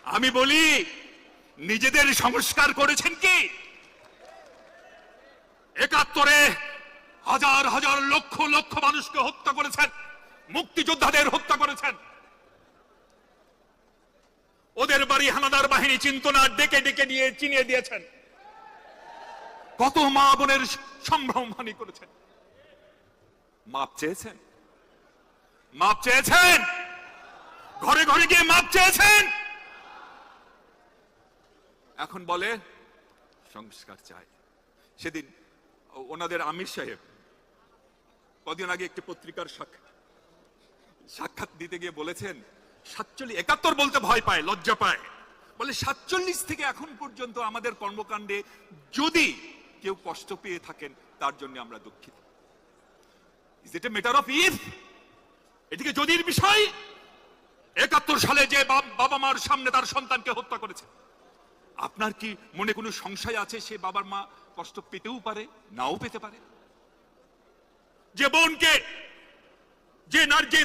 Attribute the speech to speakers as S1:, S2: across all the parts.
S1: আমি বলি, নিজেদের সংস্কার করেছেন কি? ৭১-এ হাজার হাজার লক্ষ লক্ষ মানুষকে হত্যা করেছেন, মুক্তিযোদ্ধাদের হত্যা করেছেন। ওদের বাড়ি হানাদার বাহিনী চিন্তনা ডেকে ডেকে নিয়ে চিনিয়ে দিয়েছেন। কত মা বোনের সম্ভ্রমহানি করেছেন। মাপ চেয়েছেন? মাপ চেয়েছেন? ঘরে ঘরে গিয়ে মাপ চেয়েছেন? এখন বলে সংস্কার চাই। সেদিন ওনাদের আমির সাহেব কদিন আগে একটি পত্রিকার সাক্ষাৎ দিতে গিয়ে বলেছেন ৭৭ বলতে ভয় পায়, লজ্জা পায়। বলে ৪৭ থেকে এখন পর্যন্ত আমাদের কর্মকাণ্ডে যদি কেউ কষ্ট পেয়ে থাকেন তার জন্য আমরা দুঃখিত। Is it a matter of if? এদিকে যদির বিষয়। ৭১ সালে যে বাবা মার সামনে তার সন্তানকে হত্যা করেছে, আপনার কি মনে কোনো সংশয় আছে সে বাবার মা কষ্ট পেতেও পারে, নাও পেতে পারে? যে বোনকে, যে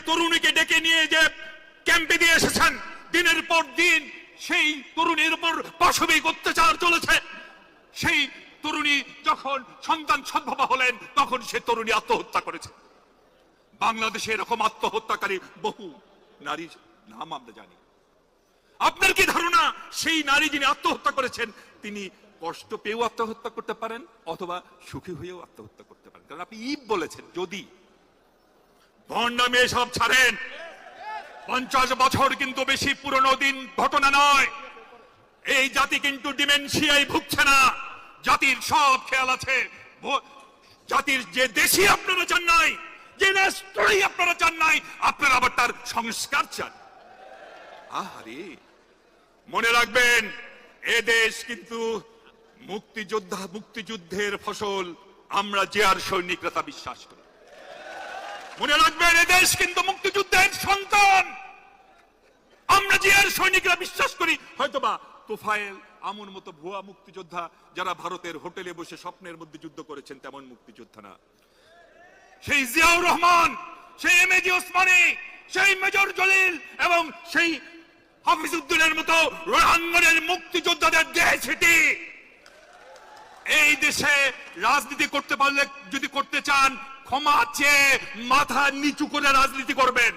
S1: তরুণীকে ডেকে নিয়ে যে ক্যাম্পে দিয়ে এসেছেন, দিনের পর দিন সেই তরুণীর উপর পাশবিক অত্যাচার চলেছে। সেই তরুণী যখন সন্তান সদ্ভবা হলেন তখন সে তরুণী আত্মহত্যা করেছে। বাংলাদেশে এরকম আত্মহত্যাকারী বহু নারীর নাম আমরা জানি। আপনার কি ধারণা সেই নারী যিনি আত্মহত্যা করেছেন তিনি কষ্ট পেয়েও আত্মহত্যা করতে পারেন অথবা সুখী হয়েও আত্মহত্যা করতে পারেন? কারণ আপনি ইব বলেছেন। যদি ভণ্ডামি এসব ছাড়েন, ৫০ বছর কিন্তু বেশি পুরনো দিন ঘটনা নয়। এই জাতি কিন্তু ডিমেনশিয়ায় ভুগছে না। জাতির সব খেয়াল আছে। জাতির যে দেশই আপনারা চান নাই, যে রাষ্ট্রই আপনারা চান নাই, আপনারা আবার তার সংস্কার চান। আরে মনে রাখবেন, এ দেশ কিন্তু মুক্তিযুদ্ধের ফসল। আমরা যে আর সৈনিকরা তা বিশ্বাস করি। মনে রাখবেন, এ দেশ কিন্তু মুক্তিযুদ্ধের সন্তান। আমরা যে আর সৈনিকরা বিশ্বাস করি। হয়তোবা তোফায়েল আমুর মতো ভুয়া মুক্তিযোদ্ধা যারা ভারতের হোটেলে বসে স্বপ্নের মধ্যে যুদ্ধ করেছেন তেমন মুক্তিযোদ্ধা না। সেই জিয়াউর রহমান, সেই এমএজি ওসমানী, সেই মেজর জলিল এবং সেই হাফিজউদ্দিনের মতো রোহাঙ্গনের মুক্তিযোদ্ধাদের দেহে ছিটি। এই দেশে রাজনীতি করতে পারলে, যদি করতে চান, ক্ষমা চেয়ে মাথা নিচু করে রাজনীতি করবেন।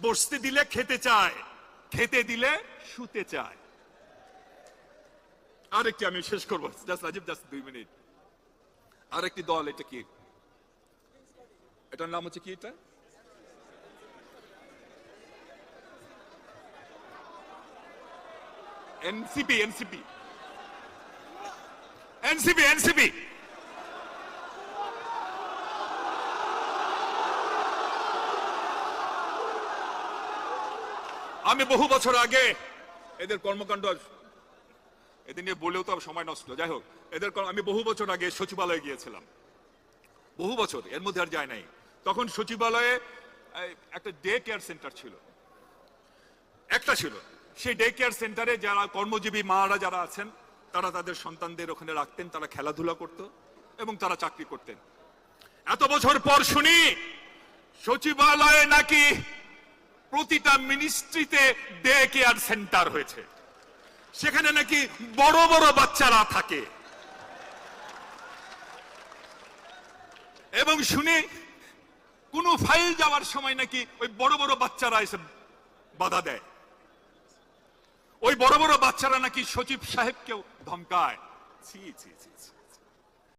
S1: বসতে দিলে খেতে চায়, খেতে দিলে শুতে চায়। আরেকটি আমি শেষ করবো, রাজীব, জাস্ট 2 মিনিট। আরেকটি দল, এটা কি, এটার নাম হচ্ছে কি, এটা এনসিপি। আমি বহু বছর আগে এদের কর্মকাণ্ড এদের নিয়ে বলেও তো সময় নষ্ট। যাই হোক, আমি বহু বছর আগে সচিবালয়ে গিয়েছিলাম। বহু বছর, এর মধ্যে আর যায় নাই। তখন সচিবালয়ে একটা ডে কেয়ার সেন্টার ছিল, একটা ছিল। সেই ডে কেয়ার সেন্টারে যারা কর্মজীবী মারা যারা আছেন তারা তাদের সন্তানদের ওখানে রাখতেন, তারা খেলাধুলা করত এবং তারা চাকরি করতেন। এত বছর পর শুনি সচিবালয়ে নাকি প্রতিটা মিনিস্ট্রিতে ডে কেয়ার সেন্টার হয়েছে। সেখানে নাকি বড় বড় বাচ্চারা থাকে এবং শুনে কোন ফাইল যাওয়ার সময় নাকি ওই বড় বড় বাচ্চারা এসে বাধা দেয়। ওই বড় বড় বাচ্চারা নাকি সচিব সাহেবকেও ধমকায়। ছি ছি ছি।